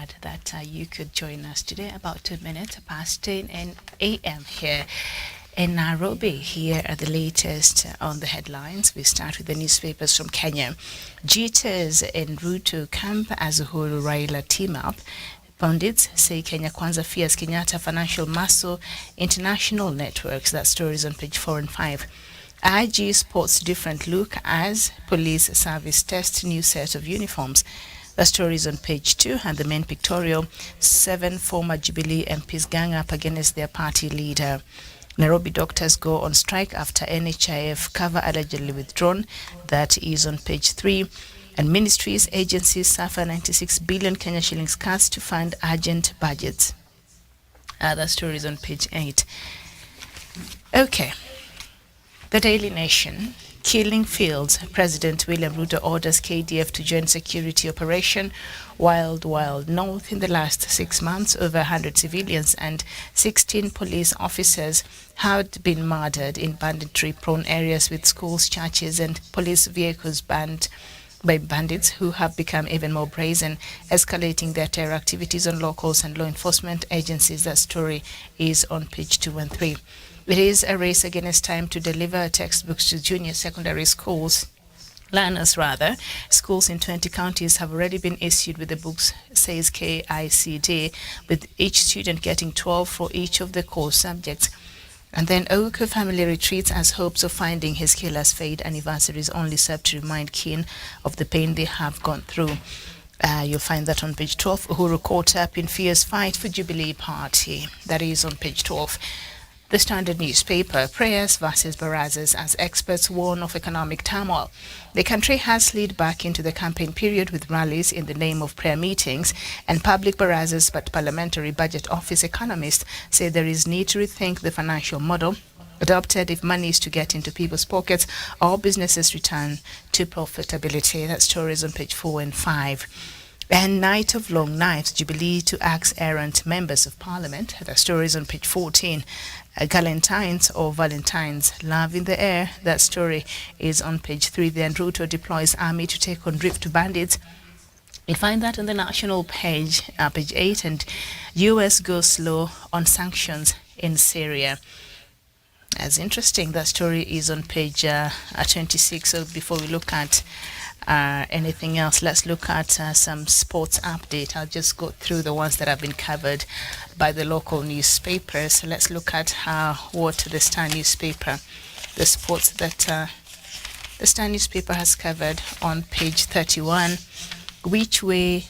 glad that you could join us today about 2 minutes past 10 a.m. here in Nairobi. Here are the latest on the headlines. We start with the newspapers from Kenya. Jitters in Ruto camp as Uhuru Raila team up. Pundits say Kenya Kwanza fears Kenyatta financial muscle, international networks. That story is on page 4 and 5. IG sports different look as police service test new set of uniforms. The story is on page 2, and the main pictorial, 7 former Jubilee MPs gang up against their party leader. Nairobi doctors go on strike after NHIF cover allegedly withdrawn. That is on page 3. And ministries, agencies suffer 96 billion Kenya shillings cuts to fund urgent budgets. The story is on page 8. Okay. The Daily Nation. Killing fields. President William Ruto orders KDF to join security operation. Wild north in the last 6 months. Over 100 civilians and 16 police officers had been murdered in banditry-prone areas with schools, churches and police vehicles banned by bandits who have become even more brazen, escalating their terror activities on locals and law enforcement agencies. That story is on page 2 and 3. It is a race against time to deliver textbooks to junior secondary schools. Learners, rather. Schools in 20 counties have already been issued with the books, says KICD, with each student getting 12 for each of the core subjects. And then Oko family retreats as hopes of finding his killers fade. Anniversaries only serve to remind kin of the pain they have gone through. You'll find that on page 12. Uhuru caught up in fierce fight for Jubilee Party. That is on page 12. The Standard newspaper, prayers versus barazas as experts warn of economic turmoil. The country has slid back into the campaign period with rallies in the name of prayer meetings and public barazas, but Parliamentary Budget Office economists say there is need to rethink the financial model adopted if money is to get into people's pockets or businesses return to profitability. That story is on page 4 and 5. And Night of Long Knives, Jubilee to axe errant members of Parliament. The story is on page 14. Galentine's or Valentine's, love in the air. That story is on page 3. Then Ruto deploys army to take on drift bandits. You find that on the national page, page 8. And US goes slow on sanctions in Syria. That's interesting. That story is on page 26. So before we look at anything else, let's look at some sports update. I'll just go through the ones that have been covered by the local newspapers. Let's look at what the Star newspaper, the sports that the Star newspaper has covered on page 31. Which way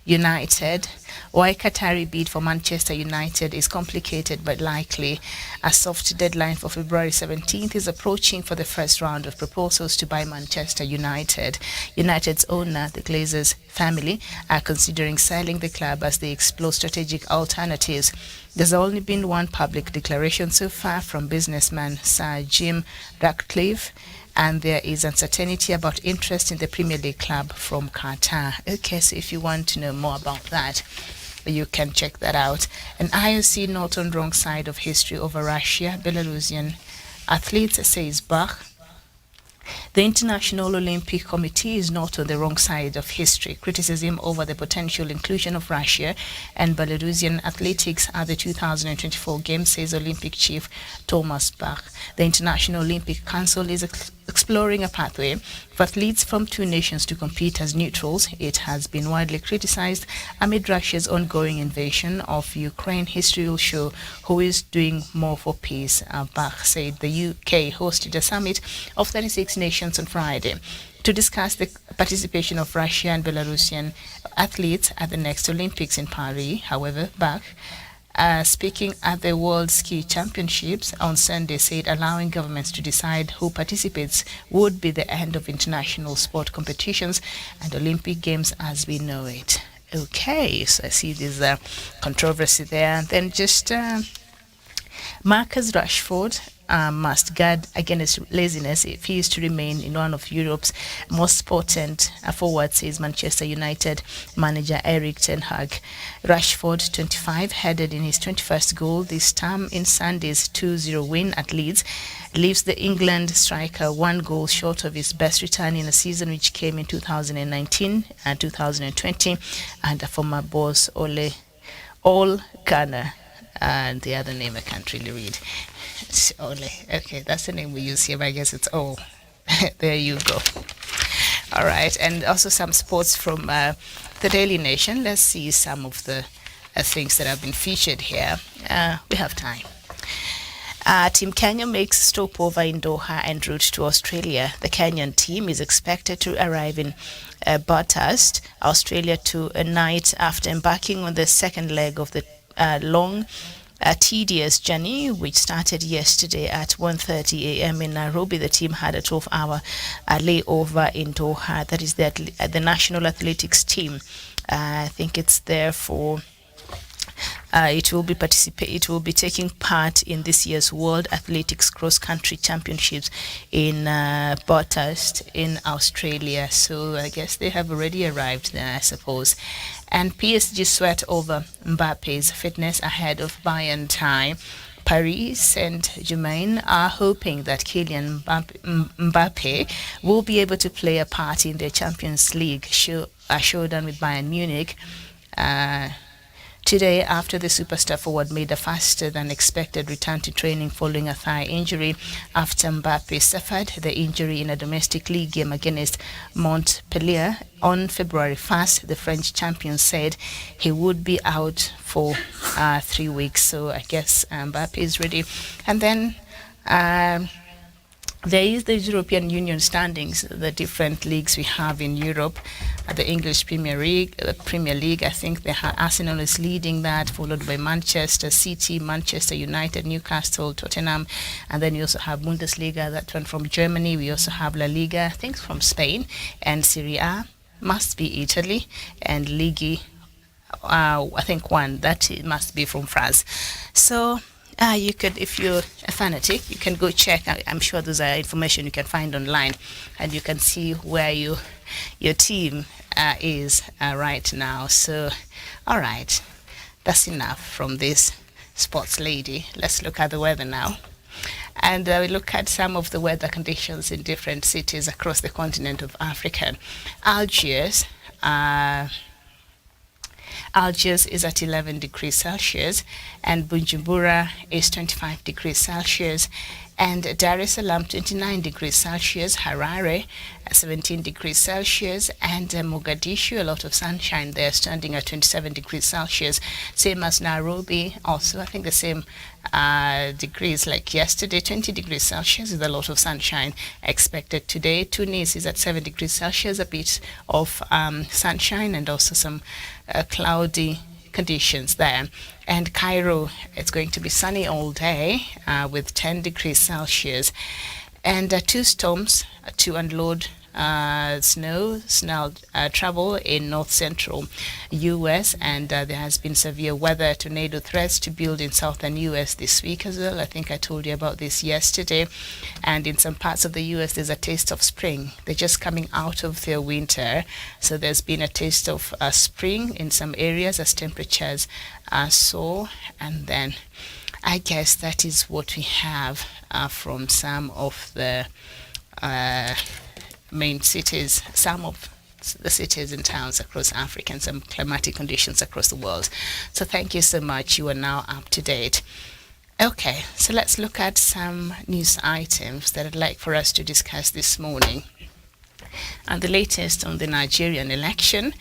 United? Why Qatari bid for Manchester United is complicated but likely. A soft deadline for February 17th is approaching for the first round of proposals to buy Manchester United. United's owner, the Glazers family, are considering selling the club as they explore strategic alternatives. There's only been one public declaration so far from businessman Sir Jim Ratcliffe, and there is uncertainty about interest in the Premier League club from Qatar. Okay, so if you want to know more about that, you can check that out. And IOC not on wrong side of history over Russia. Belarusian athletes, says Bach. The International Olympic Committee is not on the wrong side of history. Criticism over the potential inclusion of Russia and Belarusian athletics at the 2024 Games, says Olympic chief Thomas Bach. The International Olympic Council is exploring a pathway for athletes from two nations to compete as neutrals. It has been widely criticized amid Russia's ongoing invasion of Ukraine. History will show who is doing more for peace, Bach said. The UK hosted a summit of 36 nations on Friday to discuss the participation of Russian and Belarusian athletes at the next Olympics in Paris. However, Bach, speaking at the World Ski Championships on Sunday, said allowing governments to decide who participates would be the end of international sport competitions and Olympic Games as we know it. Okay, so I see there's controversy there. And then just Marcus Rashford must guard against laziness if he is to remain in one of Europe's most potent forwards, says Manchester United manager Erik ten Hag. Rashford, 25, headed in his 21st goal this term in Sunday's 2-0 win at Leeds, leaves the England striker one goal short of his best return in a season which came in 2019 and 2020 under former boss Ole Gunnar, and the other name I can't really read. It's Ole. Okay, that's the name we use here, but I guess it's Ole. There you go. All right, and also some sports from the Daily Nation. Let's see some of the things that have been featured here. We have time. Team Kenya makes stopover in Doha en route to Australia. The Kenyan team is expected to arrive in Bathurst, Australia, tonight after embarking on the second leg of the long, tedious journey, which started yesterday at 1:30 a.m. in Nairobi. The team had a 12-hour layover in Doha. That is the national athletics team. I think it's there for. It will be taking part in this year's World Athletics Cross Country Championships in Bathurst in Australia. So I guess they have already arrived there, I suppose. And PSG sweat over Mbappe's fitness ahead of Bayern time. Paris Saint-Germain are hoping that Kylian Mbappe will be able to play a part in their Champions League showdown with Bayern Munich today, after the superstar forward made a faster than expected return to training following a thigh injury after Mbappe suffered the injury in a domestic league game against Montpellier on February 1st. The French champion said he would be out for 3 weeks. So I guess Mbappe is ready. And then there is the European Union standings, the different leagues we have in Europe. The English Premier League, I think Arsenal is leading that, followed by Manchester City, Manchester United, Newcastle, Tottenham, and then you also have Bundesliga, that one from Germany. We also have La Liga, I think from Spain, and Serie A must be Italy, and Ligue, I think one, that must be from France. So you could, if you're a fanatic, you can go check. I'm sure those are information you can find online, and you can see where your team is right now. So, all right, that's enough from this sports lady. Let's look at the weather now. And we look at some of the weather conditions in different cities across the continent of Africa. Algiers is at 11 degrees Celsius, and Bujumbura is 25 degrees Celsius, and Dar es Salaam 29 degrees Celsius, Harare 17 degrees Celsius, and Mogadishu, a lot of sunshine there, standing at 27 degrees Celsius, same as Nairobi, also I think the same degrees like yesterday, 20 degrees Celsius with a lot of sunshine expected today. Tunis is at 7 degrees Celsius, a bit of sunshine and also some cloudy conditions there. And Cairo, it's going to be sunny all day with 10 degrees Celsius. And two storms to unload snow travel in north central U.S. and there has been severe weather tornado threats to build in southern U.S. this week as well. I think I told you about this yesterday. And in some parts of the U.S. there's a taste of spring. They're just coming out of their winter, so there's been a taste of spring in some areas as temperatures soar. And then I guess that is what we have from some of the main cities, some of the cities and towns across Africa, and some climatic conditions across the world. So thank you so much. You are now up to date. Okay, so let's look at some news items that I'd like for us to discuss this morning. And the latest on the Nigerian election.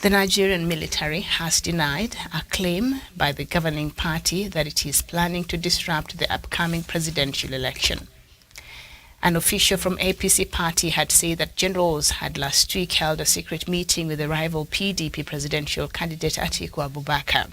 The Nigerian military has denied a claim by the governing party that it is planning to disrupt the upcoming presidential election. An official from APC party had said that generals had last week held a secret meeting with the rival PDP presidential candidate Atiku Abubakar.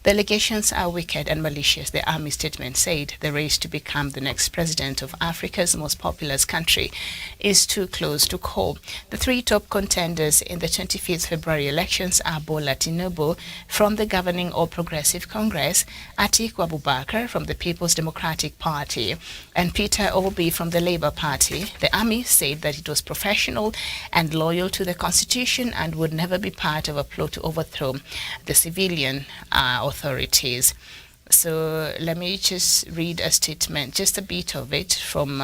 The allegations are wicked and malicious, the army statement said. The race to become the next president of Africa's most populous country is too close to call. The three top contenders in the 25th February elections are Bola Tinubu from the governing All Progressive Congress, Atiku Abubakar from the People's Democratic Party, and Peter Obi from the Labour Party. The army said that it was professional and loyal to the constitution and would never be part of a plot to overthrow the civilian authorities. So let me just read a statement, just a bit of it from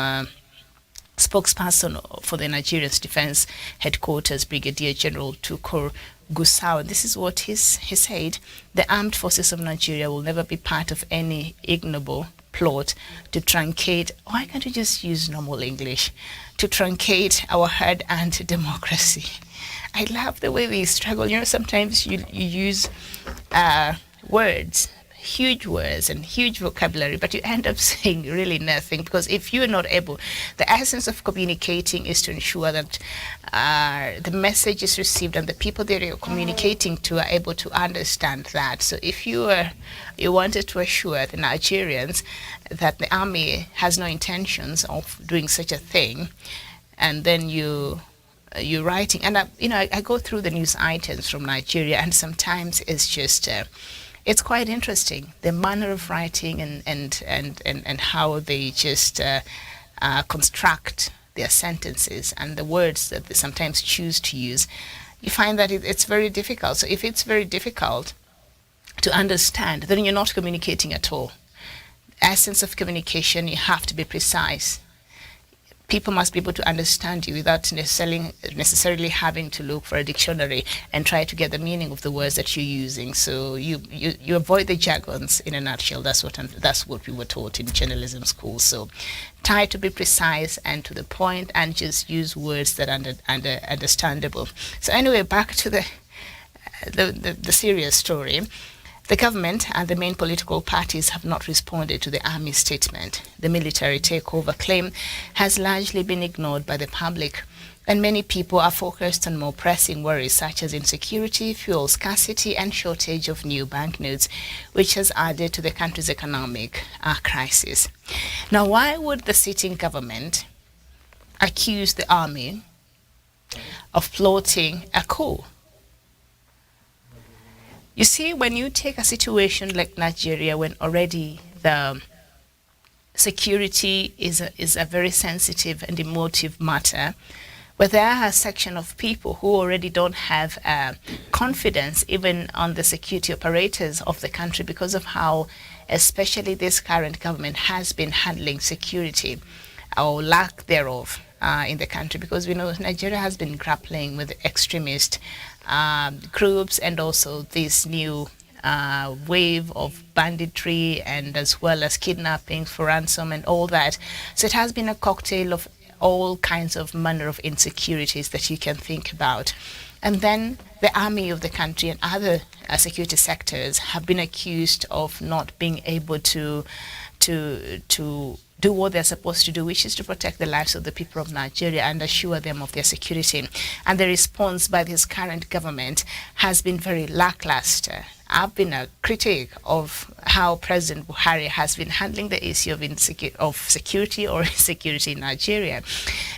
spokesperson for the Nigerian Defense Headquarters, Brigadier General Tukur Gusau. This is what he said. The armed forces of Nigeria will never be part of any ignoble plot to truncate, why can't you just use normal English, to truncate our hard-earned democracy. I love the way we struggle. You know, sometimes you use words, huge words and huge vocabulary, but you end up saying really nothing, because if you're not able, the essence of communicating is to ensure that the message is received and the people that you're communicating to are able to understand that. So if you wanted to assure the Nigerians that the army has no intentions of doing such a thing, and then you're writing, and I go through the news items from Nigeria, and sometimes it's just it's quite interesting, the manner of writing and how they just construct their sentences and the words that they sometimes choose to use. You find that it's very difficult. So if it's very difficult to understand, then you're not communicating at all. Essence of communication, you have to be precise. People must be able to understand you without necessarily having to look for a dictionary and try to get the meaning of the words that you're using. So you avoid the jargons in a nutshell. That's what we were taught in journalism school. So try to be precise and to the point, and just use words that are understandable. So anyway, back to the serious story. The government and the main political parties have not responded to the army statement. The military takeover claim has largely been ignored by the public, and many people are focused on more pressing worries such as insecurity, fuel scarcity, and shortage of new banknotes, which has added to the country's economic crisis. Now, why would the sitting government accuse the army of plotting a coup? You see, when you take a situation like Nigeria, when already the security is a very sensitive and emotive matter, where there are a section of people who already don't have confidence even on the security operators of the country because of how especially this current government has been handling security or lack thereof in the country, because we know Nigeria has been grappling with extremist groups and also this new wave of banditry, and as well as kidnapping for ransom and all that. So it has been a cocktail of all kinds of manner of insecurities that you can think about. And then the army of the country and other security sectors have been accused of not being able to do what they're supposed to do, which is to protect the lives of the people of Nigeria and assure them of their security. And the response by this current government has been very lackluster. I've been a critic of how President Buhari has been handling the issue of security or insecurity in Nigeria,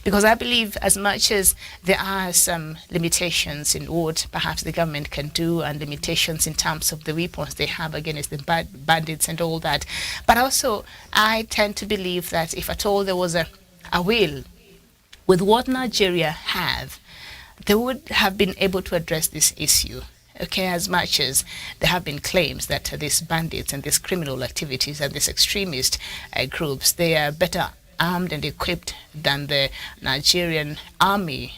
because I believe as much as there are some limitations in what perhaps the government can do and limitations in terms of the weapons they have against the bandits and all that, but also I tend to believe that if at all there was a will with what Nigeria have, they would have been able to address this issue. Okay, as much as there have been claims that these bandits and these criminal activities and these extremist groups, they are better armed and equipped than the Nigerian army.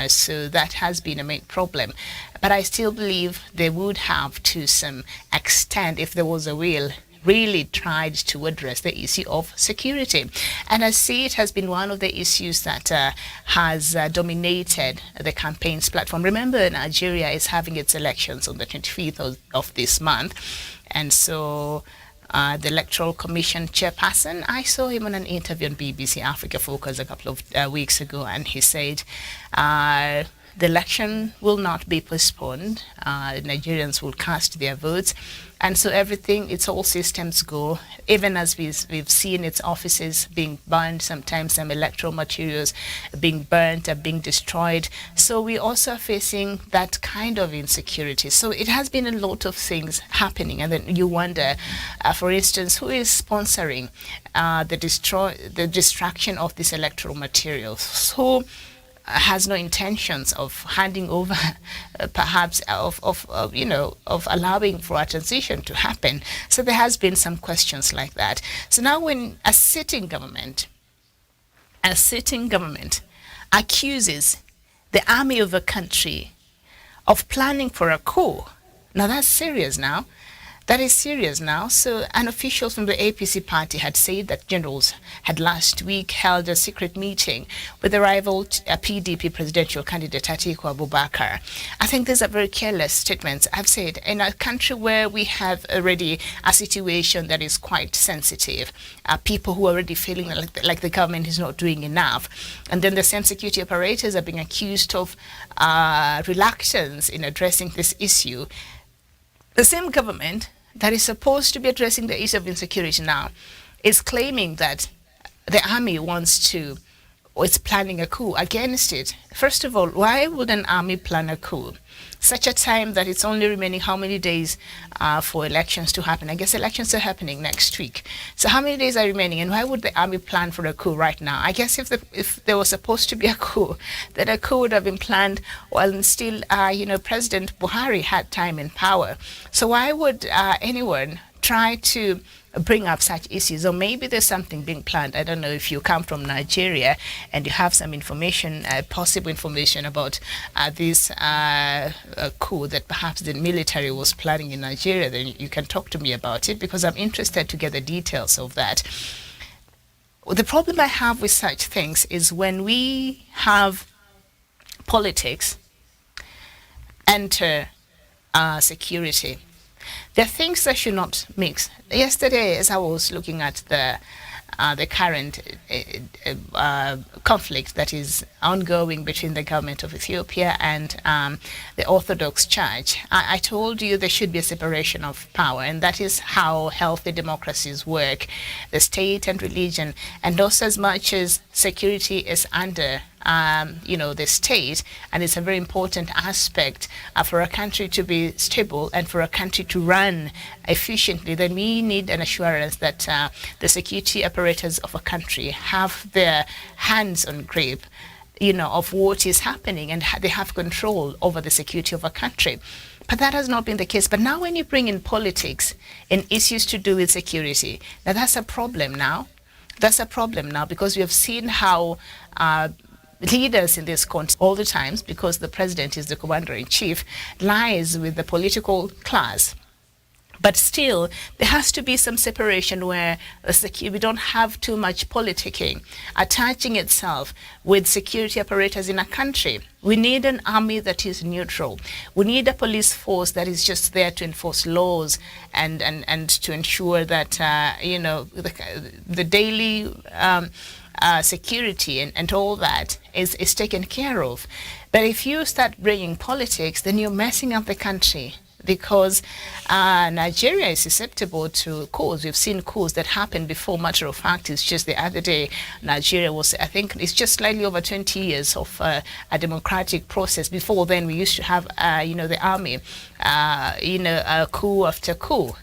So that has been a main problem. But I still believe they would have, to some extent, if there was a will, really tried to address the issue of security. And I see it has been one of the issues that has dominated the campaign's platform. Remember, Nigeria is having its elections on the 25th of this month. And so the Electoral Commission chairperson, I saw him on an interview on BBC Africa Focus a couple of weeks ago, and he said The election will not be postponed. Nigerians will cast their votes. And so it's all systems go, even as we've seen its offices being burned, sometimes some electoral materials being burnt or being destroyed. So we also are facing that kind of insecurity. So it has been a lot of things happening. And then you wonder, for instance, who is sponsoring the destruction of this electoral materials? Who has no intentions of handing over, perhaps of allowing for a transition to happen. So there has been some questions like that. So now when a sitting government accuses the army of a country of planning for a coup, now that's serious now. That is serious now. So an official from the APC party had said that generals had last week held a secret meeting with the rival PDP presidential candidate Atiku Abubakar. I think these are very careless statements. I've said in a country where we have already a situation that is quite sensitive, people who are already feeling like the government is not doing enough, and then the same security operators are being accused of reluctance in addressing this issue. The same government that is supposed to be addressing the issue of insecurity now is claiming that the army is planning a coup against it. First of all, why would an army plan a coup? Such a time that it's only remaining how many days for elections to happen? I guess elections are happening next week. So how many days are remaining, and why would the army plan for a coup right now? I guess if there was supposed to be a coup, then a coup would have been planned while still, President Buhari had time in power. So why would anyone try to bring up such issues? Or maybe there's something being planned. I don't know if you come from Nigeria and you have some information, possible information about this coup that perhaps the military was planning in Nigeria, then you can talk to me about it, because I'm interested to get the details of that. The problem I have with such things is when we have politics enter security. There are things that should not mix. Yesterday, as I was looking at the current conflict that is ongoing between the government of Ethiopia and the Orthodox Church, I told you there should be a separation of power, and that is how healthy democracies work, the state and religion. And also, as much as security is under the state, and it's a very important aspect for a country to be stable and for a country to run efficiently, then we need an assurance that the security apparatus of a country have their hands on grip, of what is happening, and they have control over the security of a country. But that has not been the case. But now when you bring in politics and issues to do with security, now that's a problem now. That's a problem now, because we have seen how leaders in this country all the times, because the president is the commander-in-chief, lies with the political class. But still, there has to be some separation where we don't have too much politicking attaching itself with security apparatus in a country. We need an army that is neutral. We need a police force that is just there to enforce laws and to ensure that, the daily security and all that is taken care of. But if you start bringing politics, then you're messing up the country, because Nigeria is susceptible to coups. We've seen coups that happened before. Matter of fact, it's just the other day, Nigeria was, I think it's just slightly over 20 years of a democratic process. Before then, we used to have, the army, coup after coup.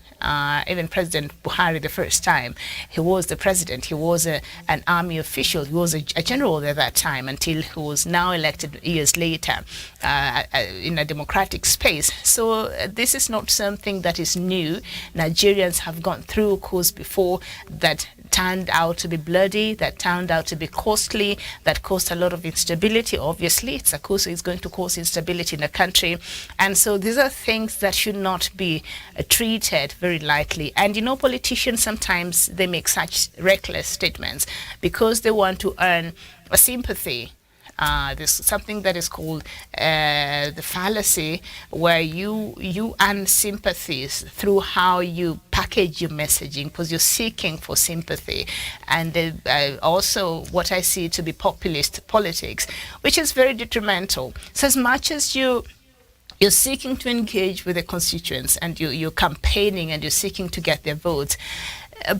Even President Buhari, the first time, he was the president. He was an army official. He was a general at that time, until he was now elected years later in a democratic space. So this is not something that is new. Nigerians have gone through coups before that turned out to be bloody, that turned out to be costly, that caused a lot of instability. Obviously, it's a coup, so it's going to cause instability in the country. And so these are things that should not be treated very lightly. And politicians sometimes, they make such reckless statements because they want to earn a sympathy There's something that is called the fallacy, where you earn sympathies through how you package your messaging, because you're seeking for sympathy. And also what I see to be populist politics, which is very detrimental. So as much as you're seeking to engage with the constituents, and you're campaigning and you're seeking to get their votes,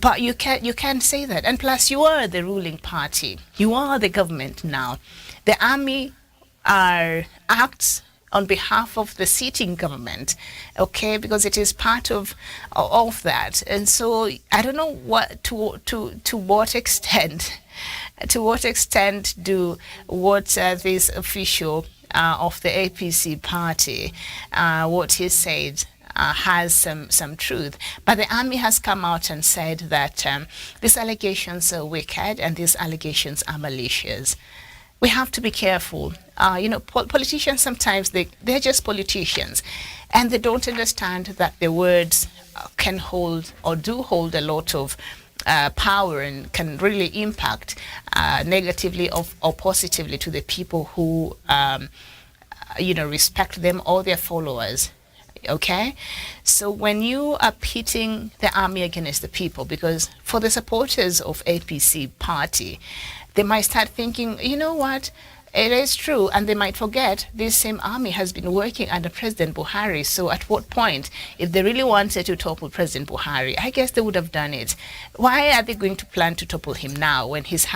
but you can't say that. And plus, you are the ruling party. You are the government now. The army acts on behalf of the sitting government, okay, because it is part of that. And so I don't know to what extent do this official of the APC party, what he said has some truth. But the army has come out and said that these allegations are wicked and these allegations are malicious. We have to be careful. Politicians sometimes, they're just politicians, and they don't understand that their words can hold or do hold a lot of power, and can really impact negatively or positively to the people who respect them or their followers. Okay, so when you are pitting the army against the people, because for the supporters of APC party, they might start thinking, you know what, it is true, and they might forget this same army has been working under President Buhari. So at what point, if they really wanted to topple President Buhari, I guess they would have done it. Why are they going to plan to topple him now, when he's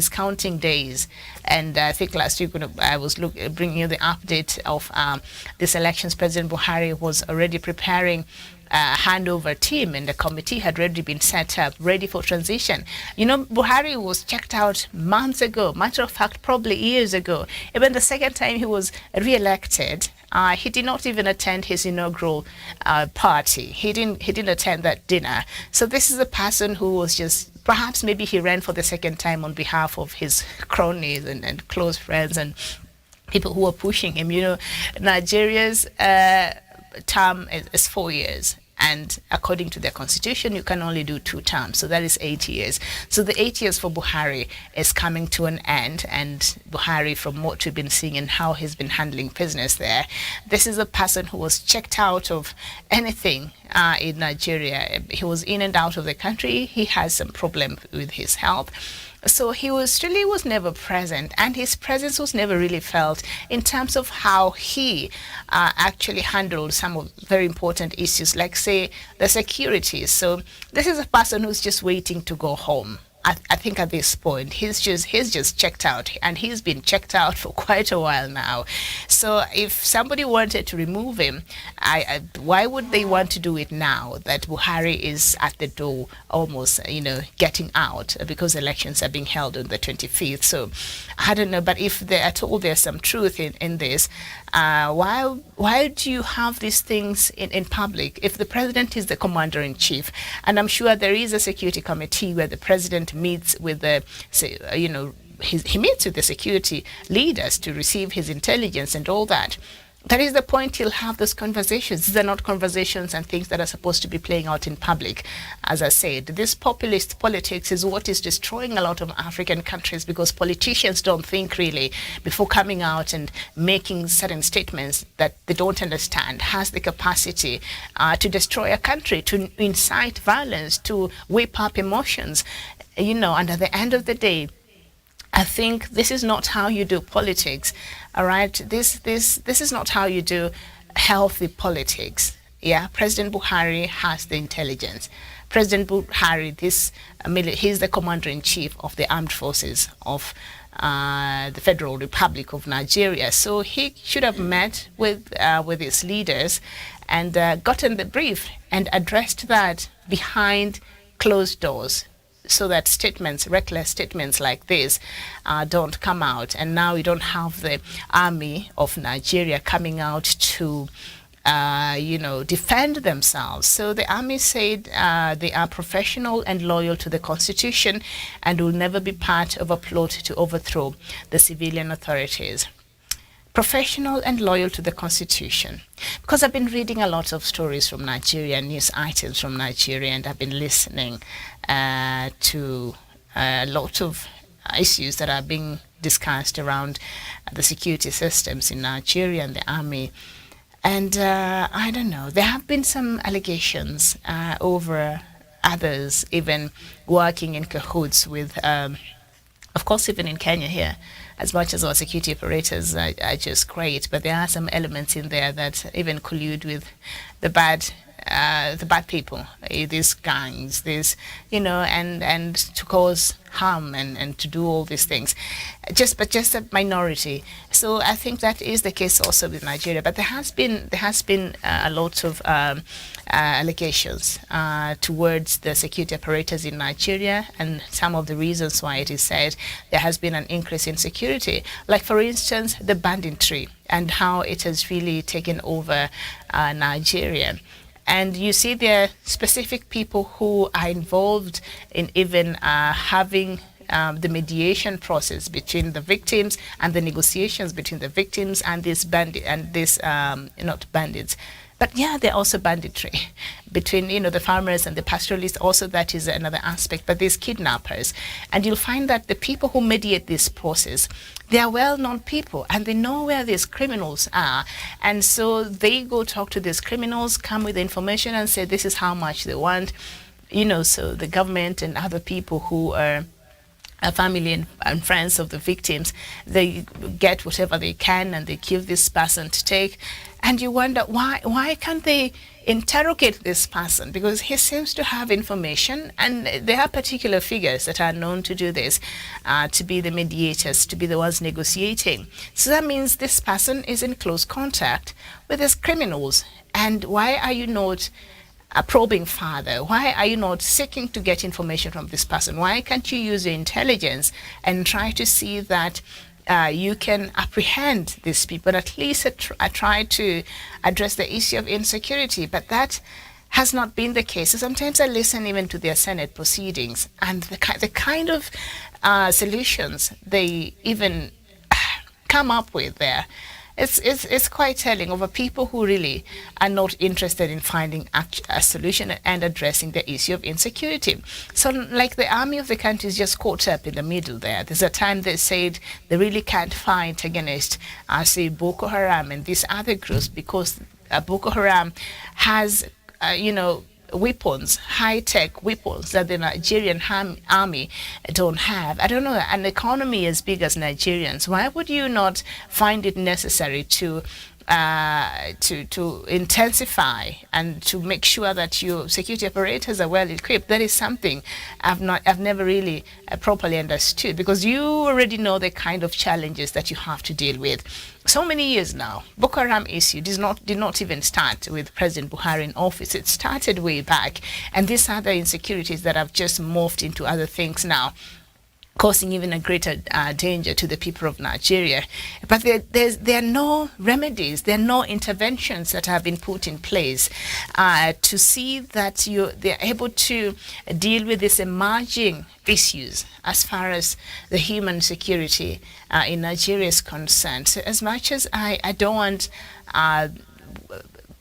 counting days? And I think last week when I was bringing you the update of these elections, President Buhari was already preparing handover team, and the committee had already been set up, ready for transition. Buhari was checked out months ago, matter of fact, probably years ago. Even the second time he was re-elected, he did not even attend his inaugural party. He didn't attend that dinner. So this is a person who was just, perhaps maybe he ran for the second time on behalf of his cronies and close friends and people who were pushing him. Nigeria's term is 4 years, and according to their constitution, you can only do 2 terms, so that is 8 years. So the 8 years for Buhari is coming to an end, and Buhari, from what we've been seeing and how he's been handling business there, this is a person who was checked out of anything in Nigeria. He was in and out of the country. He has some problem with his health. So he was never present, and his presence was never really felt in terms of how he actually handled some of very important issues, like, say, the security. So this is a person who's just waiting to go home. I think at this point he's just checked out, and he's been checked out for quite a while now. So if somebody wanted to remove him, why would they want to do it now that Buhari is at the door, almost getting out, because elections are being held on the 25th? So I don't know, but if they are told there's some truth in this, why do you have these things in public if the president is the commander-in-chief? And I'm sure there is a security committee where the president meets with he meets with the security leaders to receive his intelligence and all that. That is the point. He'll have those conversations. These are not conversations and things that are supposed to be playing out in public. As I said, this populist politics is what is destroying a lot of African countries, because politicians don't think really before coming out and making certain statements that they don't understand has the capacity to destroy a country, to incite violence, to whip up emotions. And at the end of the day, I think this is not how you do politics, all right? This is not how you do healthy politics. Yeah, President Buhari has the intelligence. President Buhari, he's the commander-in-chief of the armed forces of the Federal Republic of Nigeria. So he should have met with his leaders and gotten the brief and addressed that behind closed doors, so that reckless statements like this don't come out. And now you don't have the army of Nigeria coming out to defend themselves. So the army said they are professional and loyal to the constitution and will never be part of a plot to overthrow the civilian authorities. Professional and loyal to the constitution. Because I've been reading a lot of stories from Nigeria, news items from Nigeria, and I've been listening to a lot of issues that are being discussed around the security systems in Nigeria and the army. And I don't know, there have been some allegations over others even working in cahoots with, of course, even in Kenya here, as much as our security operators are just great, but there are some elements in there that even collude with the bad people, these gangs, and to cause harm and to do all these things, just a minority. So I think that is the case also with Nigeria. But there has been a lot of allegations towards the security operators in Nigeria, and some of the reasons why it is said there has been an increase in security, like for instance the banditry and how it has really taken over Nigeria. And you see there are specific people who are involved in even having the mediation process between the victims and the negotiations between the victims and this bandit and this not bandits. But yeah, there are also banditry between, the farmers and the pastoralists. Also, that is another aspect. But these kidnappers, and you'll find that the people who mediate this process, they are well-known people, and they know where these criminals are. And so they go talk to these criminals, come with information, and say this is how much they want. So the government and other people who are family and friends of the victims, they get whatever they can and they give this person to take. And you wonder why can't they interrogate this person, because he seems to have information, and there are particular figures that are known to do this, to be the mediators, to be the ones negotiating. So that means this person is in close contact with these criminals. And why are you not probing further? Why are you not seeking to get information from this person? Why can't you use your intelligence and try to see that you can apprehend these people, at least try to address the issue of insecurity? But that has not been the case. So sometimes I listen even to their Senate proceedings, and the kind of solutions they even come up with there. It's quite telling over people who really are not interested in finding a solution and addressing the issue of insecurity. So like the army of the country is just caught up in the middle there. There's a time they said they really can't fight against, say, Boko Haram and these other groups, because Boko Haram has, weapons, high-tech weapons that the Nigerian army don't have. I don't know, an economy as big as Nigerians, why would you not find it necessary to intensify and to make sure that your security operators are well equipped? That is something I've never really properly understood, because you already know the kind of challenges that you have to deal with. So many years now, Boko Haram issue did not even start with President Buhari in office. It started way back, and these other insecurities that have just morphed into other things now, causing even a greater danger to the people of Nigeria. But there are no remedies, there are no interventions that have been put in place to see that they're able to deal with these emerging issues as far as the human security in Nigeria is concerned. So as much as I don't want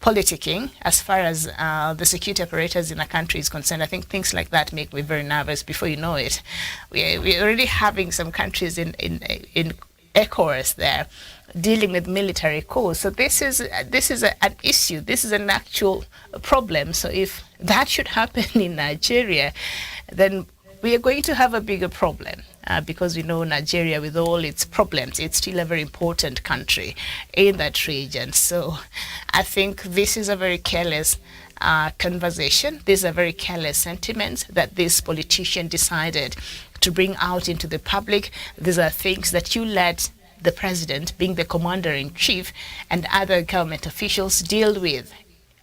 politicking as far as the security operators in a country is concerned, I think things like that make me very nervous. Before you know it, we're already having some countries in ECOWAS there dealing with military coups. So this is an issue. This is an actual problem. So if that should happen in Nigeria, then we are going to have a bigger problem. Because we know Nigeria, with all its problems, it's still a very important country in that region. So I think this is a very careless conversation. These are very careless sentiments that this politician decided to bring out into the public. These are things that you let the president, being the commander-in-chief, and other government officials deal with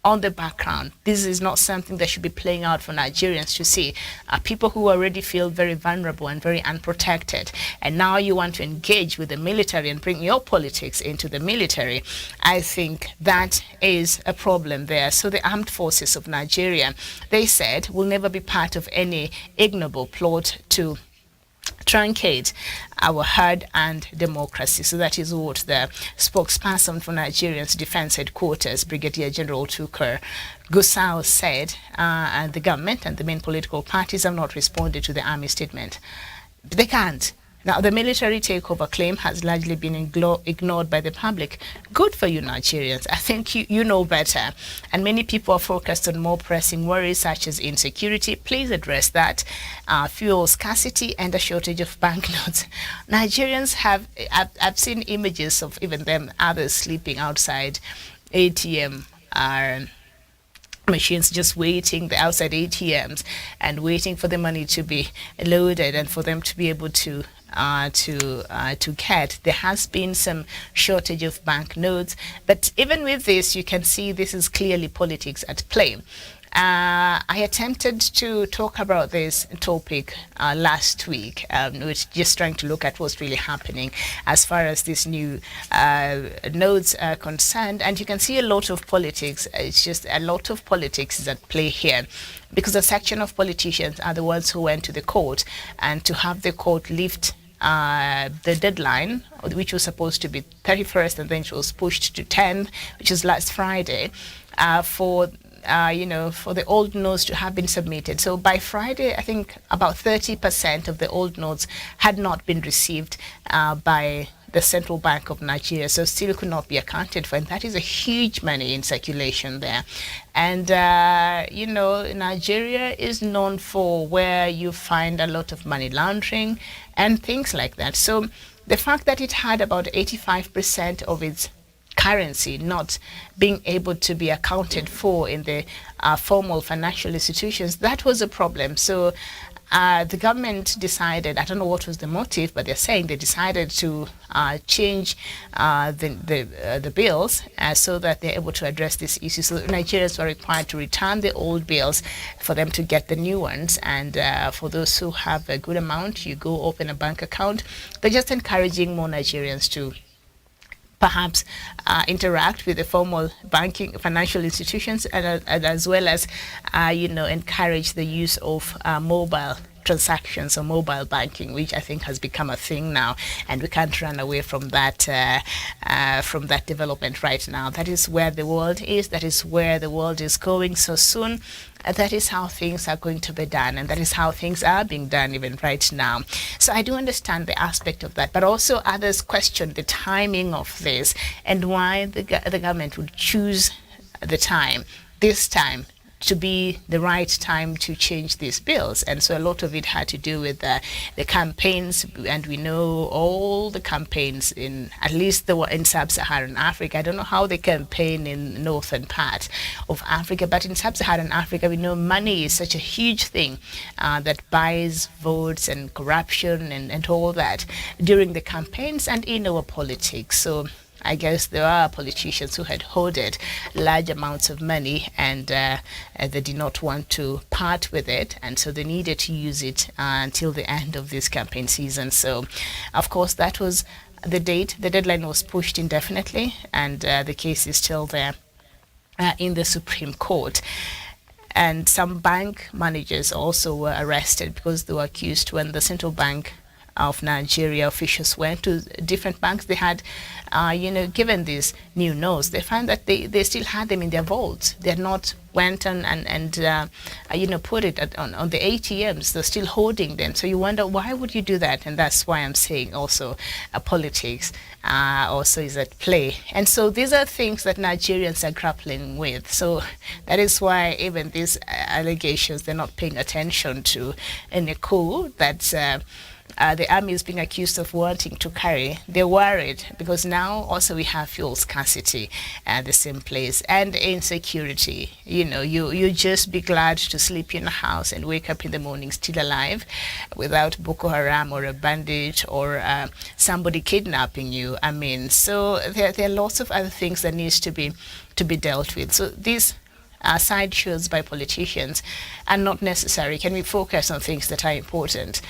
on the background. This is not something that should be playing out for Nigerians to see. People who already feel very vulnerable and very unprotected, and now you want to engage with the military and bring your politics into the military. I think that is a problem there. So the armed forces of Nigeria, they said, will never be part of any ignoble plot to truncate our hard-earned democracy. So that is what the spokesperson for Nigeria's defense headquarters, Brigadier General Tukur Gusau, said, and the government and the main political parties have not responded to the army statement. They can't. Now, the military takeover claim has largely been ignored by the public. Good for you, Nigerians. I think you know better. And many people are focused on more pressing worries such as insecurity. Please address that. Fuel scarcity and a shortage of banknotes. Nigerians have, I've seen images of even them, others sleeping outside ATM machines, just waiting the outside ATMs and waiting for the money to be loaded and for them to be able to get. There has been some shortage of banknotes, but even with this, you can see this is clearly politics at play. I attempted to talk about this topic last week, which just trying to look at what's really happening as far as these new nodes are concerned. And you can see a lot of politics. It's just a lot of politics is at play here, because a section of politicians are the ones who went to the court, and to have the court lift the deadline, which was supposed to be 31st, and then it was pushed to 10th, which was last Friday, for the old notes to have been submitted. So by Friday, I think about 30% of the old notes had not been received by the Central Bank of Nigeria, so still could not be accounted for. And that is a huge money in circulation there. And, Nigeria is known for where you find a lot of money laundering and things like that. So the fact that it had about 85% of its currency not being able to be accounted for in the formal financial institutions, that was a problem. So the government decided, I don't know what was the motive, but they're saying they decided to change the bills so that they're able to address this issue. So Nigerians were required to return the old bills for them to get the new ones. And for those who have a good amount, you go open a bank account. They're just encouraging more Nigerians to perhaps interact with the formal banking financial institutions, and as well as encourage the use of mobile transactions or mobile banking, which I think has become a thing now, and we can't run away from that development right now. That is where the world is. That is where the world is going so soon. That is how things are going to be done, and that is how things are being done even right now. So I do understand the aspect of that, but also others question the timing of this and why the government would choose this time to be the right time to change these bills. And so a lot of it had to do with the campaigns, and we know all the campaigns in at least in sub-Saharan Africa. I don't know how they campaign in northern part of Africa, but in sub-Saharan Africa, we know money is such a huge thing that buys votes and corruption and all that during the campaigns and in our politics. So I guess there are politicians who had hoarded large amounts of money, and they did not want to part with it, and so they needed to use it until the end of this campaign season. So, of course, that was the date. The deadline was pushed indefinitely, and the case is still there in the Supreme Court. And some bank managers also were arrested because they were accused when the Central Bank of Nigeria officials went to different banks. They had, given these new notes, they found that they still had them in their vaults. They had not went and put it on the ATMs. They're still holding them. So you wonder, why would you do that? And that's why I'm saying also politics also is at play. And so these are things that Nigerians are grappling with. So that is why even these allegations, they're not paying attention to in a coup that the army is being accused of wanting to carry. They're worried because now also we have fuel scarcity at the same place and insecurity. You just be glad to sleep in a house and wake up in the morning still alive without Boko Haram or a bandit or somebody kidnapping you. I mean, so there are lots of other things that needs to be dealt with. So these sideshows by politicians are not necessary. Can we focus on things that are important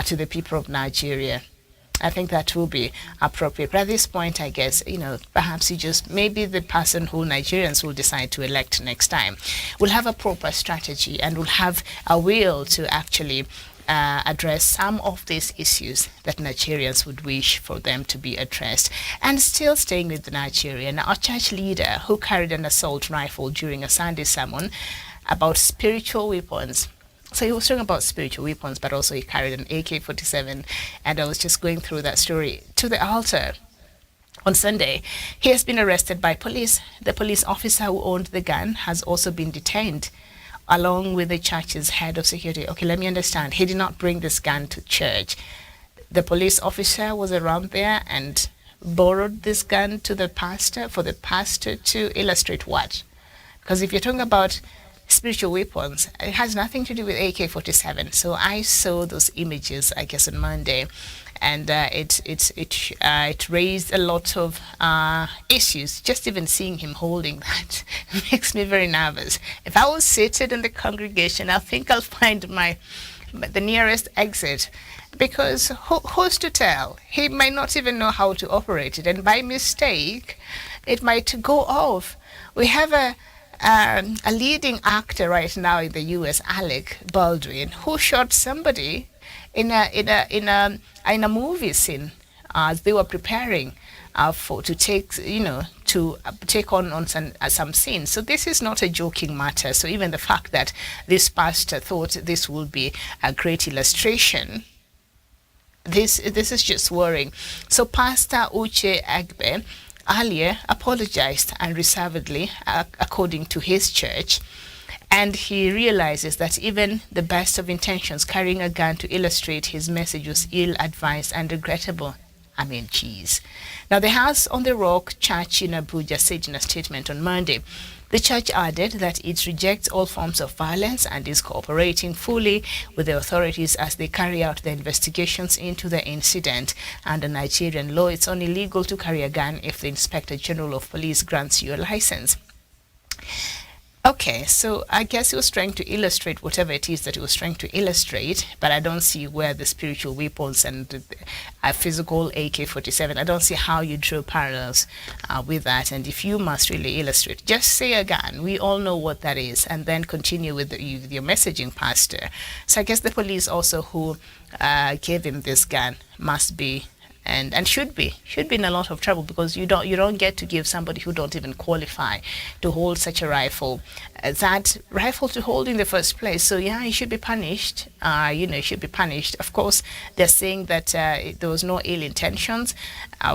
to the people of Nigeria? I think that will be appropriate. But at this point, I guess, perhaps maybe the person who Nigerians will decide to elect next time will have a proper strategy and will have a will to actually address some of these issues that Nigerians would wish for them to be addressed. And still staying with Nigeria, now, a church leader who carried an assault rifle during a Sunday sermon about spiritual weapons So he was talking about spiritual weapons, but also he carried an AK-47, and I was just going through that story to the altar. On Sunday, he has been arrested by police. The police officer who owned the gun has also been detained, along with the church's head of security. Okay, let me understand. He did not bring this gun to church. The police officer was around there and borrowed this gun to the pastor for the pastor to illustrate what? Because if you're talking about spiritual weapons, it has nothing to do with AK-47. So I saw those images, I guess, on Monday, and it raised a lot of issues. Just even seeing him holding that makes me very nervous. If I was seated in the congregation, I think I'll find the nearest exit, because who's to tell? He might not even know how to operate it, and by mistake, it might go off. We have a leading actor right now in the U.S., Alec Baldwin, who shot somebody in a movie scene as they were preparing to take on some scenes. So this is not a joking matter. So even the fact that this pastor thought this would be a great illustration, this is just worrying. So Pastor Uche Agbe earlier apologized unreservedly, according to his church, and he realizes that even the best of intentions, carrying a gun to illustrate his message, was ill-advised and regrettable. I mean, geez. Now, the House on the Rock Church in Abuja said in a statement on Monday, the church added that it rejects all forms of violence and is cooperating fully with the authorities as they carry out the investigations into the incident. Under Nigerian law, it's only legal to carry a gun if the Inspector General of Police grants you a license. Okay, so I guess he was trying to illustrate whatever it is that he was trying to illustrate, but I don't see where the spiritual weapons and a physical AK-47, I don't see how you draw parallels with that. And if you must really illustrate, just say a gun. We all know what that is, and then continue with your messaging, Pastor. So I guess the police also who gave him this gun must be and should be in a lot of trouble, because you don't get to give somebody who don't even qualify to hold such a rifle, that rifle to hold in the first place. So yeah, he should be punished. He should be punished. Of course, they're saying that there was no ill intentions,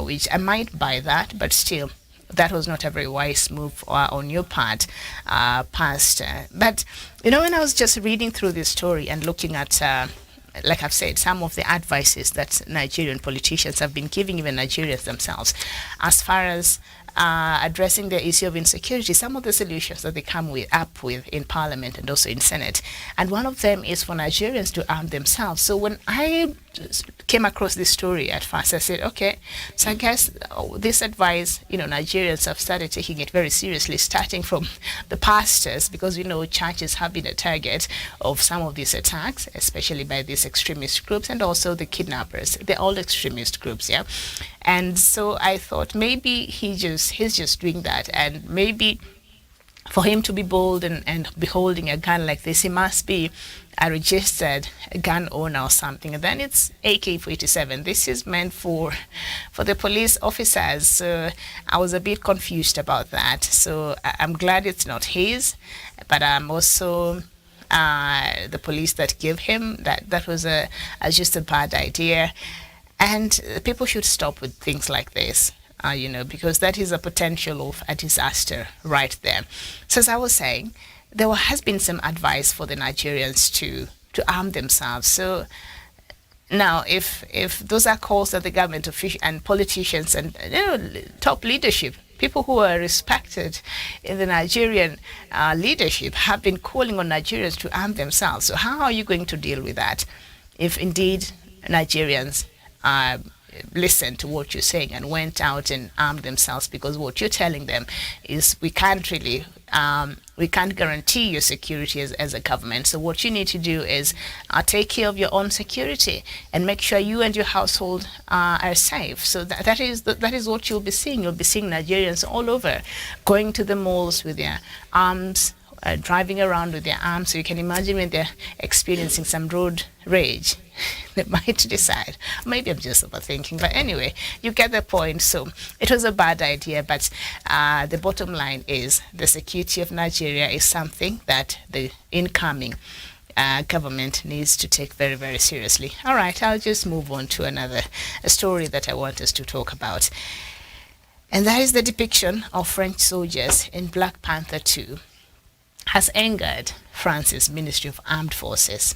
which I might buy that, but still, that was not a very wise move on your part, Pastor. But when I was just reading through this story and looking at like I've said, some of the advices that Nigerian politicians have been giving even Nigerians themselves, as far as addressing the issue of insecurity, some of the solutions that they come up with in Parliament and also in Senate. And one of them is for Nigerians to arm themselves. So when I came across this story at first, I said, okay, so I guess this advice, Nigerians have started taking it very seriously, starting from the pastors, because churches have been a target of some of these attacks, especially by these extremist groups, and also the kidnappers. They're all extremist groups, yeah. And so I thought maybe he's just doing that, and maybe for him to be bold and be holding a gun like this, he must be a registered gun owner or something. And then it's AK-47. This is meant for the police officers. So I was a bit confused about that. So I'm glad it's not his, but I'm also the police that give him that was just a bad idea. And people should stop with things like this, because that is a potential of a disaster right there. So as I was saying, there has been some advice for the Nigerians to arm themselves. So now, if those are calls that the government officials and politicians and top leadership, people who are respected in the Nigerian leadership, have been calling on Nigerians to arm themselves, so how are you going to deal with that if indeed Nigerians listened to what you're saying and went out and armed themselves? Because what you're telling them is we can't guarantee your security as a government. So what you need to do is take care of your own security and make sure you and your household are safe. So that is what you'll be seeing. You'll be seeing Nigerians all over going to the malls with their arms, driving around with their arms. So you can imagine when they're experiencing some road rage, they might decide, maybe I'm just overthinking, but anyway, you get the point. So it was a bad idea, but the bottom line is the security of Nigeria is something that the incoming government needs to take very, very seriously. All right, I'll just move on to a story that I want us to talk about. And that is the depiction of French soldiers in Black Panther 2 has angered France's Ministry of Armed Forces.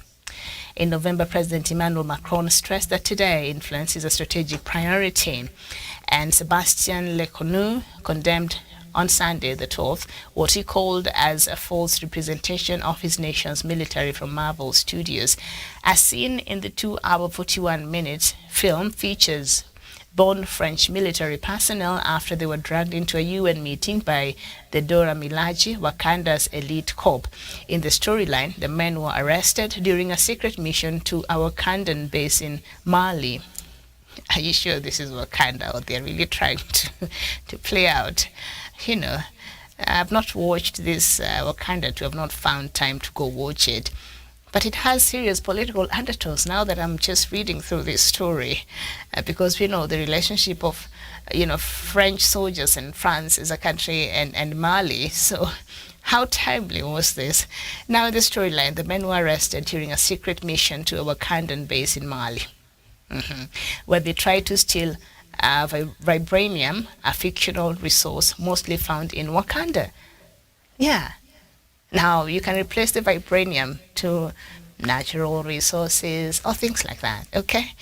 In November, President Emmanuel Macron stressed that today influence is a strategic priority, and Sebastian Lecornu condemned on Sunday the 12th what he called as a false representation of his nation's military from Marvel Studios. As seen in the 2-hour 41-minute film, features born French military personnel after they were dragged into a UN meeting by the Dora Milaje, Wakanda's elite corps. In the storyline, the men were arrested during a secret mission to a Wakandan base in Mali. Are you sure this is Wakanda, or they're really trying to play out? You know, I've not watched this Wakanda 2. I've not found time to go watch it. But it has serious political undertones now that I'm just reading through this story, because we know the relationship of, French soldiers and France as a country and Mali. So how timely was this? Now in the storyline, the men were arrested during a secret mission to a Wakandan base in Mali, where they tried to steal vibranium, a fictional resource mostly found in Wakanda. Yeah. Now, you can replace the vibranium to natural resources or things like that, okay?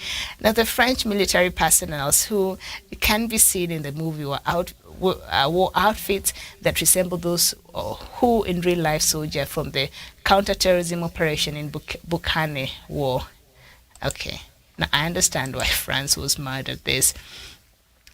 Now, the French military personnel who can be seen in the movie wore outfits that resemble those who in real life soldier from the counterterrorism operation in Bukane War. Okay, now I understand why France was mad at this.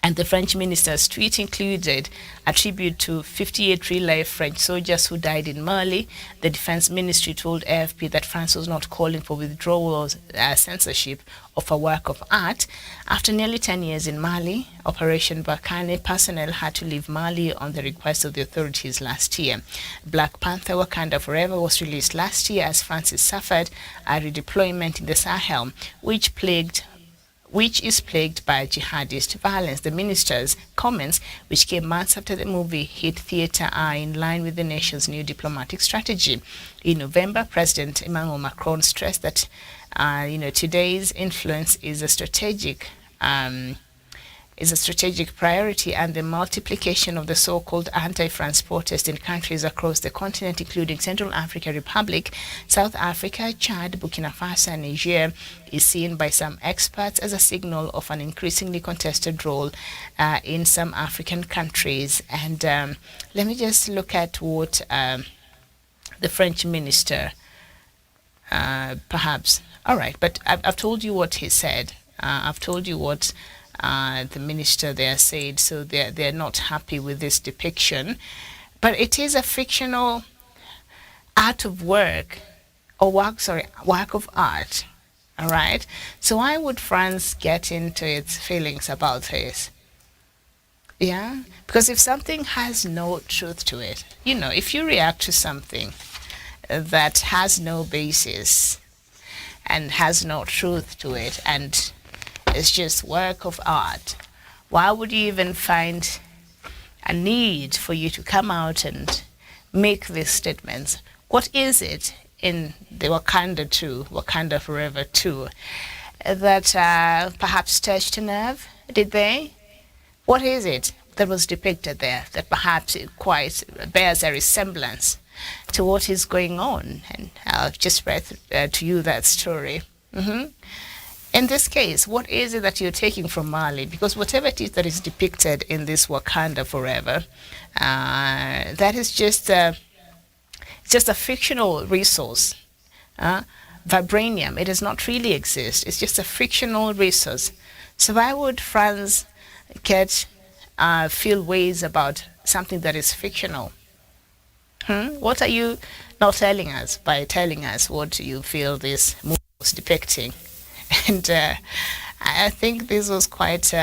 And the French minister's tweet included a tribute to 58 real-life French soldiers who died in Mali. The defense ministry told AFP that France was not calling for withdrawal or censorship of a work of art. After nearly 10 years in Mali, Operation Barkhane personnel had to leave Mali on the request of the authorities last year. Black Panther Wakanda Forever was released last year as France suffered a redeployment in the Sahel, which is plagued by jihadist violence. The minister's comments, which came months after the movie hit theater, are in line with the nation's new diplomatic strategy. In November, President Emmanuel Macron stressed that today's influence is a strategic priority, and the multiplication of the so-called anti-France protests in countries across the continent, including Central African Republic, South Africa, Chad, Burkina Faso, and Niger, is seen by some experts as a signal of an increasingly contested role in some African countries. And let me just look at what the French minister, perhaps. All right, but I've told you what he said. I've told you what the minister there said, so they're not happy with this depiction. But it is a fictional work of art. All right. So why would France get into its feelings about this? Yeah, because if something has no truth to it, if you react to something that has no basis and has no truth to it, and it's just work of art, why would you even find a need for you to come out and make these statements? What is it in the Wakanda Forever 2, that perhaps touched a nerve? Did they? What is it that was depicted there that perhaps it quite bears a resemblance to what is going on? And I'll just read to you that story. In this case, what is it that you're taking from Mali? Because whatever it is that is depicted in this Wakanda Forever, that is just a fictional resource. Vibranium, it does not really exist. It's just a fictional resource. So why would France feel ways about something that is fictional? What are you not telling us by telling us what you feel this movie was depicting? And I think this was quite,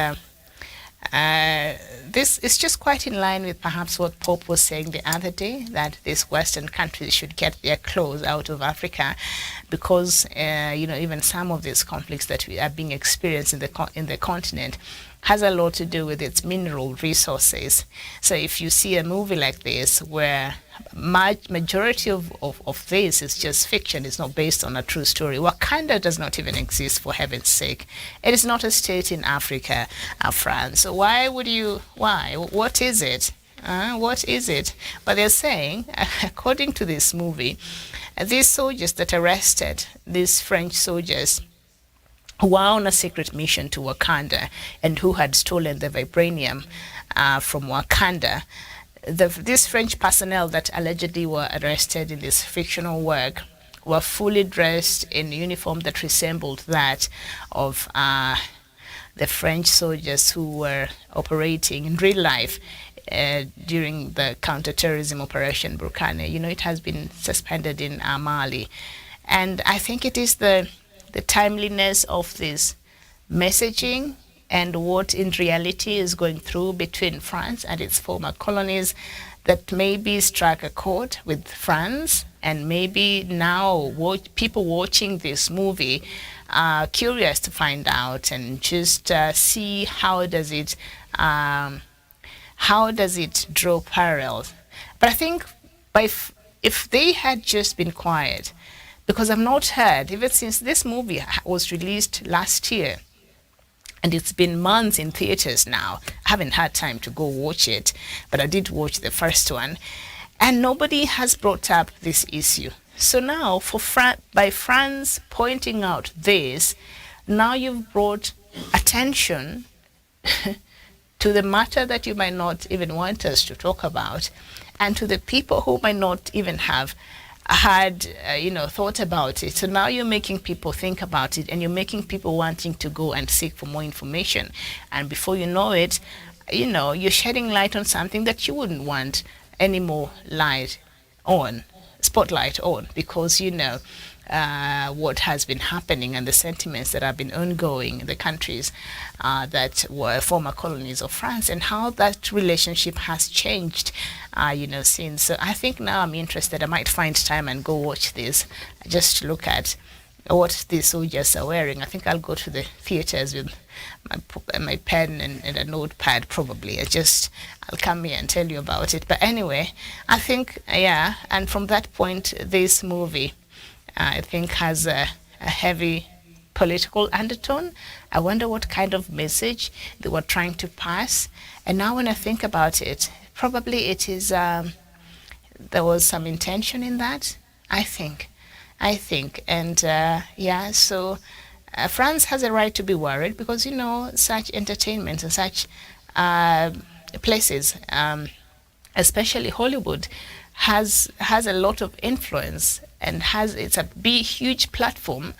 this is just quite in line with perhaps what Pope was saying the other day, that these Western countries should get their clothes out of Africa, because, even some of these conflicts that we are being experienced in the continent has a lot to do with its mineral resources. So if you see a movie like this where majority of this is just fiction, it's not based on a true story. Wakanda does not even exist, for heaven's sake. It is not a state in Africa, France. So why? What is it? What is it? But they're saying, according to this movie, these soldiers that arrested, these French soldiers, who were on a secret mission to Wakanda and who had stolen the vibranium from Wakanda, these French personnel that allegedly were arrested in this fictional work were fully dressed in uniform that resembled that of the French soldiers who were operating in real life during the counterterrorism operation Burkane. You know, it has been suspended in Mali. And I think it is the timeliness of this messaging and what in reality is going through between France and its former colonies that maybe struck a chord with France, and maybe now people watching this movie are curious to find out and just see how does it draw parallels. But I think if they had just been quiet, because I've not heard, even since this movie was released last year, and it's been months in theaters now. I haven't had time to go watch it, but I did watch the first one, and nobody has brought up this issue. So now, by France pointing out this, now you've brought attention to the matter that you might not even want us to talk about, and to the people who might not even have had thought about it. So now you're making people think about it, and you're making people wanting to go and seek for more information, and before you know it, you're shedding light on something that you wouldn't want any more spotlight on, because what has been happening and the sentiments that have been ongoing in the countries that were former colonies of France, and how that relationship has changed since. So I think now I'm interested. I might find time and go watch this, just to look at what these soldiers are wearing. I think I'll go to the theaters with my pen and a notepad probably. I'll come here and tell you about it. But anyway, I think, and from that point, this movie, I think, has a heavy political undertone. I wonder what kind of message they were trying to pass. And now when I think about it, probably it is, there was some intention in that, I think. And so France has a right to be worried, because, such entertainment and such places, especially Hollywood, has a lot of influence, and it's a huge platform,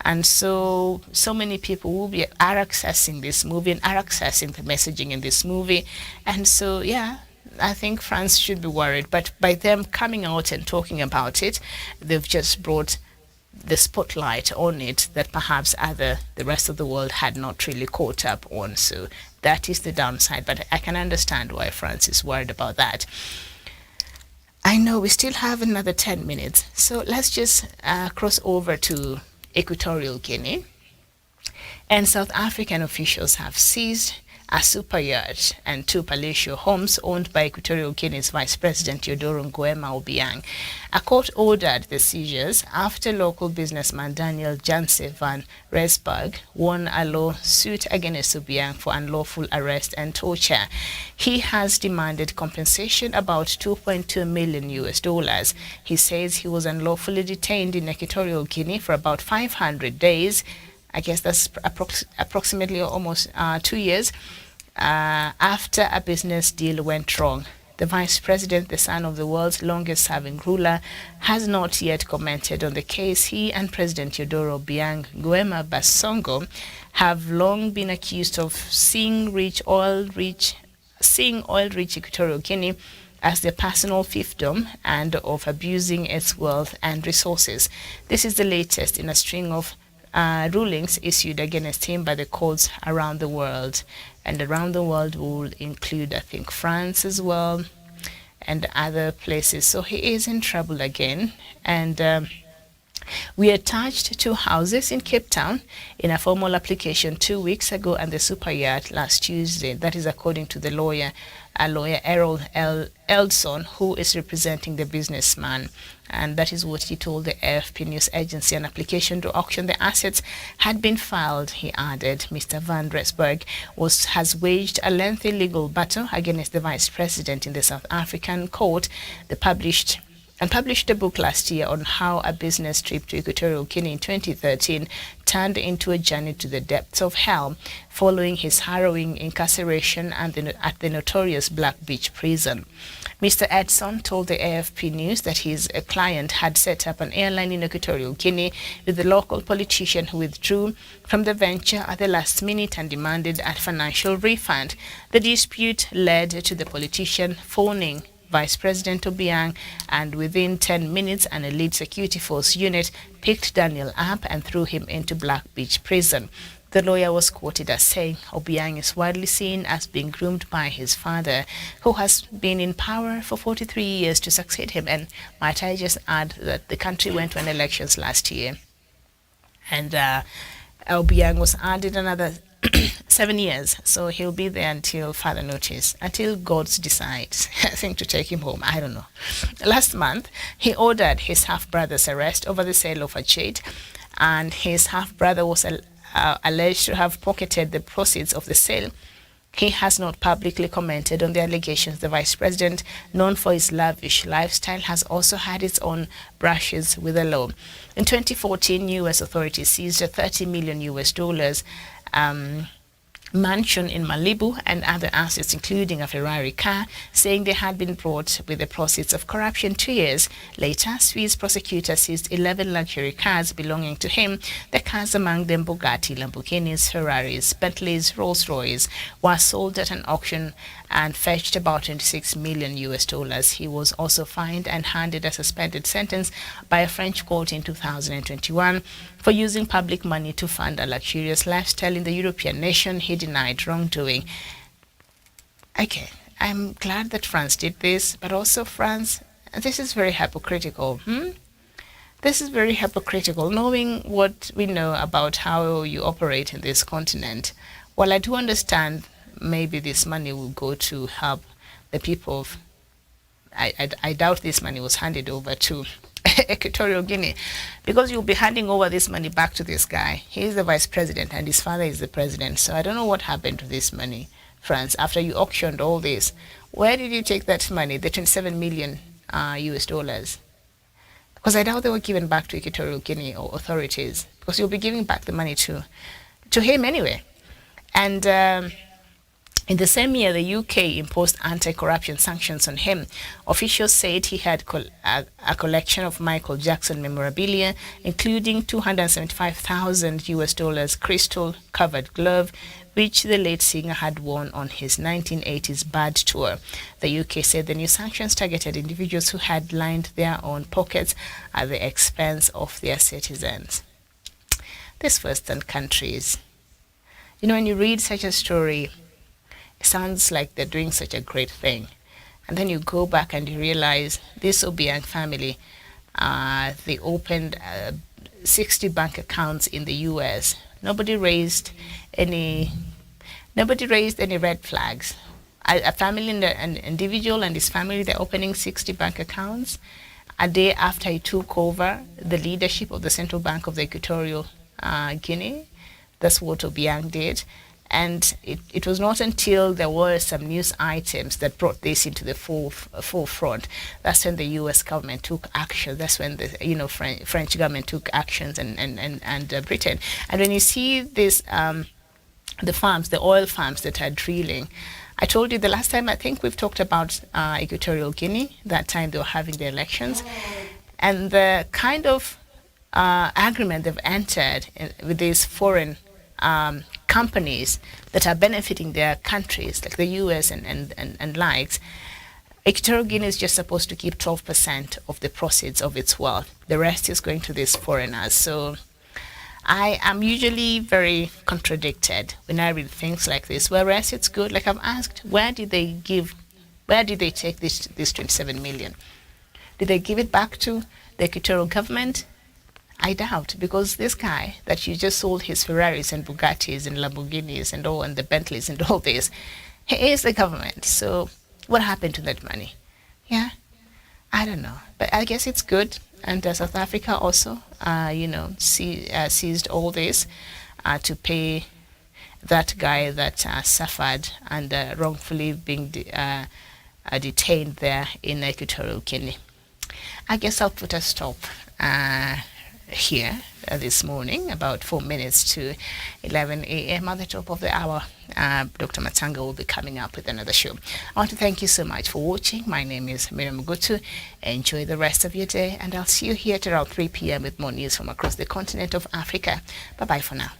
and so many people are accessing this movie and are accessing the messaging in this movie, and so I think France should be worried. But by them coming out and talking about it, they've just brought the spotlight on it that perhaps the rest of the world had not really caught up on. So that is the downside, but I can understand why France is worried about that. I know we still have another 10 minutes, so let's just cross over to Equatorial Guinea. And South African officials have seized a super yacht and 2 palatial homes owned by Equatorial Guinea's Vice President Teodoro Nguema Obiang. A court ordered the seizures after local businessman Daniel Janse van Rensburg won a lawsuit against Obiang for unlawful arrest and torture. He has demanded compensation about $2.2 million. He says he was unlawfully detained in Equatorial Guinea for about 500 days. I guess that's approximately almost 2 years after a business deal went wrong. The vice president, the son of the world's longest-serving ruler, has not yet commented on the case. He and President Teodoro Obiang Nguema Basongo have long been accused of seeing oil-rich Equatorial Guinea as their personal fiefdom and of abusing its wealth and resources. This is the latest in a string of rulings issued against him by the courts around the world. And around the world will include, I think, France as well, and other places. So he is in trouble again. And We attached 2 houses in Cape Town in a formal application 2 weeks ago and the super yacht last Tuesday. That is according to the lawyer Errol Eldson, who is representing the businessman. And that is what he told the AFP news agency. An application to auction the assets had been filed, he added. Mr. Van Rensburg has waged a lengthy legal battle against the vice president in the South African court. Published a book last year on how a business trip to Equatorial Guinea in 2013 turned into a journey to the depths of hell following his harrowing incarceration at the notorious Black Beach prison. Mr. Edson told the AFP News that his client had set up an airline in Equatorial Guinea with the local politician who withdrew from the venture at the last minute and demanded a financial refund. The dispute led to the politician phoning Vice President Obiang, and within 10 minutes an elite security force unit picked Daniel up and threw him into Black Beach prison. The lawyer was quoted as saying Obiang is widely seen as being groomed by his father, who has been in power for 43 years to succeed him. And might I just add that the country went to an elections last year, and Obiang was added another 7 years, so he'll be there until further notice, until God decides, I think, to take him home. I don't know. Last month, he ordered his half-brother's arrest over the sale of a jet, and his half-brother was alleged to have pocketed the proceeds of the sale. He has not publicly commented on the allegations. The vice president, known for his lavish lifestyle, has also had its own brushes with the law. In 2014, U.S. authorities seized a $30 million mansion in Malibu and other assets, including a Ferrari car, saying they had been bought with the proceeds of corruption. 2 years later, Swiss prosecutors seized 11 luxury cars belonging to him. The cars, among them Bugatti, Lamborghinis, Ferraris, Bentleys, Rolls-Royce, were sold at an auction and fetched about $26 million. He was also fined and handed a suspended sentence by a French court in 2021 for using public money to fund a luxurious lifestyle in the European nation. He denied wrongdoing. Okay, I'm glad that France did this, but also France, this is very hypocritical. This is very hypocritical, knowing what we know about how you operate in this continent. While I do understand maybe this money will go to help the people of, I doubt this money was handed over to Equatorial Guinea, because you'll be handing over this money back to this guy. He is the vice president and his father is the president. So I don't know what happened to this money, France, after you auctioned all this. Where did you take that money, the $27 million US? Because I doubt they were given back to Equatorial Guinea or authorities, because you'll be giving back the money to him anyway. And in the same year, the UK imposed anti-corruption sanctions on him. Officials said he had a collection of Michael Jackson memorabilia, including $275,000 crystal-covered glove, which the late singer had worn on his 1980s Bad tour. The UK said the new sanctions targeted individuals who had lined their own pockets at the expense of their citizens. These Western countries, when you read such a story, it sounds like they're doing such a great thing. And then you go back and you realize this Obiang family, they opened 60 bank accounts in the US. Nobody raised any red flags. A family, an individual and his family, they're opening 60 bank accounts a day after he took over the leadership of the Central Bank of the Equatorial Guinea. That's what Obiang did. And it was not until there were some news items that brought this into the forefront. That's when the U.S. government took action. That's when the French government took actions, and Britain. And when you see this, the oil farms that are drilling, I told you the last time, I think we've talked about Equatorial Guinea. That time they were having the elections, and the kind of agreement they've entered with these foreign companies that are benefiting their countries, like the US and likes. Equatorial Guinea is just supposed to keep 12% of the proceeds of its wealth. The rest is going to these foreigners. So I am usually very contradicted when I read things like this. Whereas it's good, like I've asked, where did they take this 27 million? Did they give it back to the Equatorial government? I doubt, because this guy that you just sold his Ferraris and Bugattis and Lamborghinis and all, and the Bentleys and all this, he is the government. So what happened to that money? Yeah, I don't know. But I guess it's good. And South Africa also, seized all this to pay that guy that suffered and wrongfully being detained there in Equatorial Guinea. I guess I'll put a stop here this morning, about 4 minutes to 11 a.m. At the top of the hour. Dr. Matanga will be coming up with another show. I want to thank you so much for watching. My name is Miriam Gutu. Enjoy the rest of your day, and I'll see you here at around 3 p.m. with more news from across the continent of Africa. Bye-bye for now.